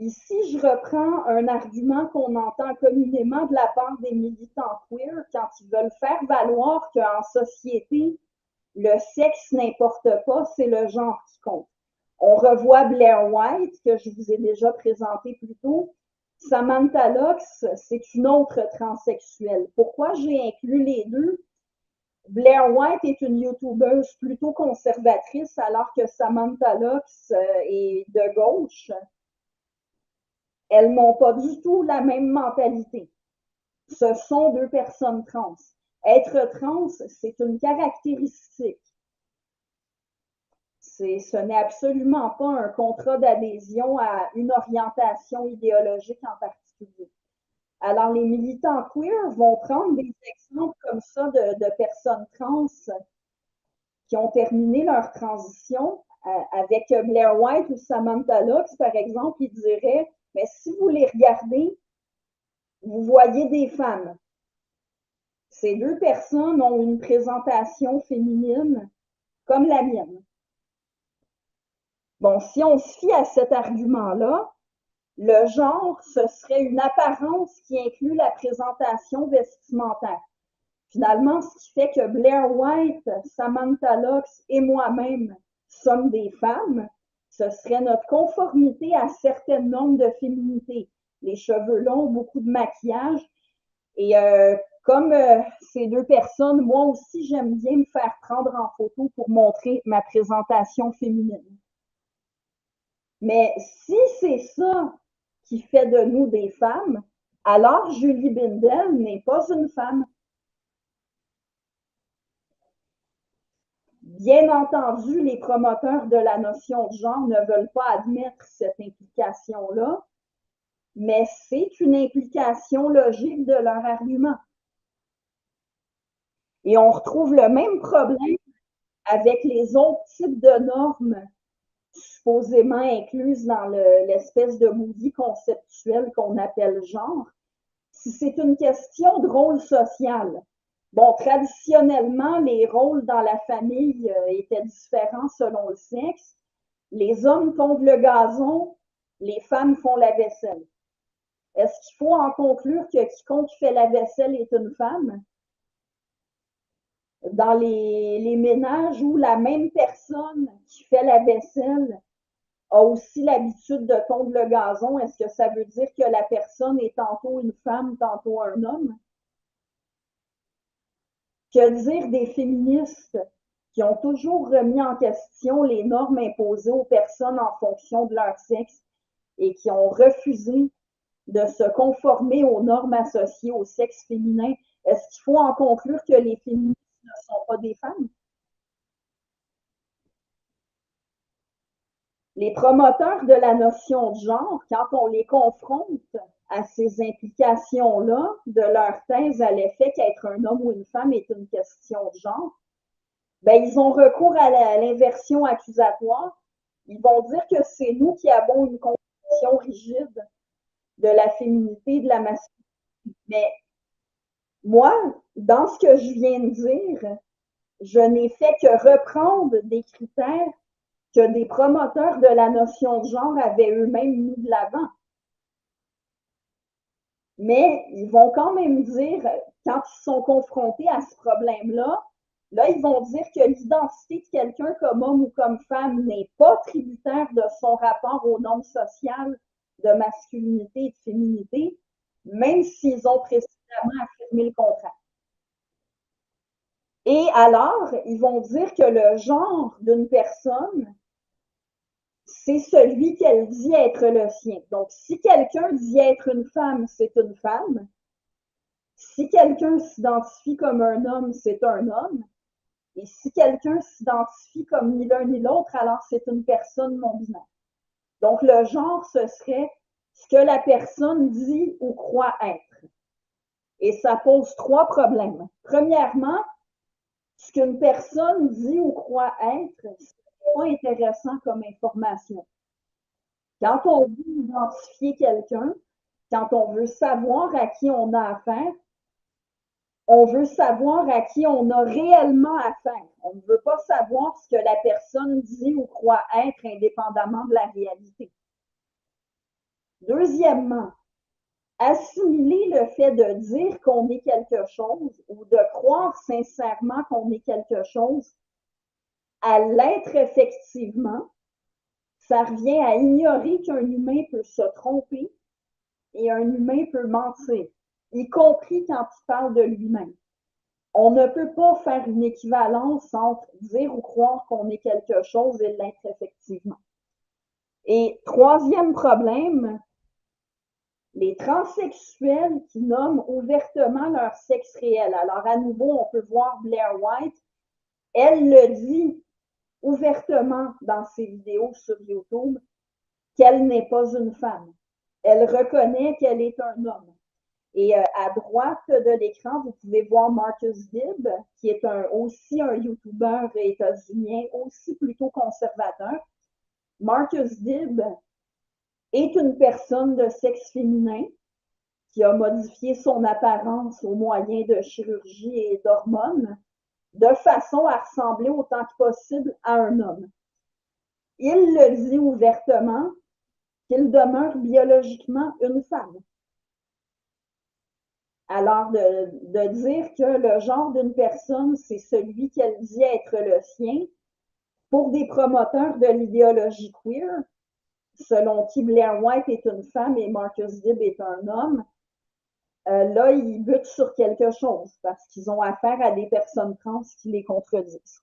Ici, je reprends un argument qu'on entend communément de la part des militants queer quand ils veulent faire valoir qu'en société, le sexe n'importe pas, c'est le genre qui compte. On revoit Blair White, que je vous ai déjà présenté plus tôt. Samantha Lux, c'est une autre transsexuelle. Pourquoi j'ai inclus les deux? Blair White est une youtubeuse plutôt conservatrice, alors que Samantha Lux est de gauche. Elles n'ont pas du tout la même mentalité. Ce sont deux personnes trans. Être trans, c'est une caractéristique. Ce n'est absolument pas un contrat d'adhésion à une orientation idéologique en particulier. Alors, les militants queer vont prendre des exemples comme ça de personnes trans qui ont terminé leur transition. Avec Blair White ou Samantha Lux, par exemple, ils diraient, mais si vous les regardez, vous voyez des femmes. Ces deux personnes ont une présentation féminine comme la mienne. Bon, si on se fie à cet argument-là, le genre, ce serait une apparence qui inclut la présentation vestimentaire. Finalement, ce qui fait que Blair White, Samantha Lux et moi-même sommes des femmes, ce serait notre conformité à certaines normes de féminité. Les cheveux longs, beaucoup de maquillage. Et comme ces deux personnes, moi aussi, j'aime bien me faire prendre en photo pour montrer ma présentation féminine. Mais si c'est ça qui fait de nous des femmes, alors Julie Bindel n'est pas une femme. Bien entendu, les promoteurs de la notion de genre ne veulent pas admettre cette implication-là, mais c'est une implication logique de leur argument. Et on retrouve le même problème avec les autres types de normes supposément incluses dans l'espèce de movie conceptuel qu'on appelle genre. Si c'est une question de rôle social, bon, traditionnellement, les rôles dans la famille étaient différents selon le sexe. Les hommes tondent le gazon, les femmes font la vaisselle. Est-ce qu'il faut en conclure que quiconque fait la vaisselle est une femme? Dans les ménages où la même personne qui fait la vaisselle a aussi l'habitude de tondre le gazon, est-ce que ça veut dire que la personne est tantôt une femme, tantôt un homme? Que dire des féministes qui ont toujours remis en question les normes imposées aux personnes en fonction de leur sexe et qui ont refusé de se conformer aux normes associées au sexe féminin? Est-ce qu'il faut en conclure que les féministes ne sont pas des femmes? Les promoteurs de la notion de genre, quand on les confronte à ces implications-là de leur thèse à l'effet qu'être un homme ou une femme est une question de genre, ben, ils ont recours à l'inversion accusatoire. Ils vont dire que c'est nous qui avons une conception rigide de la féminité, de la masculinité. Mais moi, dans ce que je viens de dire, je n'ai fait que reprendre des critères que des promoteurs de la notion de genre avaient eux-mêmes mis de l'avant. Mais ils vont quand même dire, quand ils sont confrontés à ce problème-là, là, ils vont dire que l'identité de quelqu'un comme homme ou comme femme n'est pas tributaire de son rapport aux normes sociales de masculinité et de féminité, même s'ils ont précédemment affirmé le contraire. Et alors, ils vont dire que le genre d'une personne, c'est celui qu'elle dit être le sien. Donc, si quelqu'un dit être une femme, c'est une femme. Si quelqu'un s'identifie comme un homme, c'est un homme. Et si quelqu'un s'identifie comme ni l'un ni l'autre, alors c'est une personne non binaire. Donc, le genre, ce serait ce que la personne dit ou croit être. Et ça pose trois problèmes. Premièrement, ce qu'une personne dit ou croit être, c'est pas intéressant comme information. Quand on veut identifier quelqu'un, quand on veut savoir à qui on a affaire, on veut savoir à qui on a réellement affaire. On ne veut pas savoir ce que la personne dit ou croit être indépendamment de la réalité. Deuxièmement, assimiler le fait de dire qu'on est quelque chose ou de croire sincèrement qu'on est quelque chose à l'être effectivement, ça revient à ignorer qu'un humain peut se tromper et un humain peut mentir, y compris quand il parle de lui-même. On ne peut pas faire une équivalence entre dire ou croire qu'on est quelque chose et l'être effectivement. Et troisième problème, les transsexuels qui nomment ouvertement leur sexe réel. Alors, à nouveau, on peut voir Blair White. Elle le dit ouvertement dans ses vidéos sur YouTube qu'elle n'est pas une femme. Elle reconnaît qu'elle est un homme. Et à droite de l'écran, vous pouvez voir Marcus Dibb, qui est aussi un YouTuber états-unien, aussi plutôt conservateur. Marcus Dibb est une personne de sexe féminin qui a modifié son apparence au moyen de chirurgie et d'hormones de façon à ressembler autant que possible à un homme. Il le dit ouvertement qu'il demeure biologiquement une femme. Alors, de dire que le genre d'une personne, c'est celui qu'elle dit être le sien, pour des promoteurs de l'idéologie queer, selon qui Blair White est une femme et Marcus Dibb est un homme, là, ils butent sur quelque chose parce qu'ils ont affaire à des personnes trans qui les contredisent.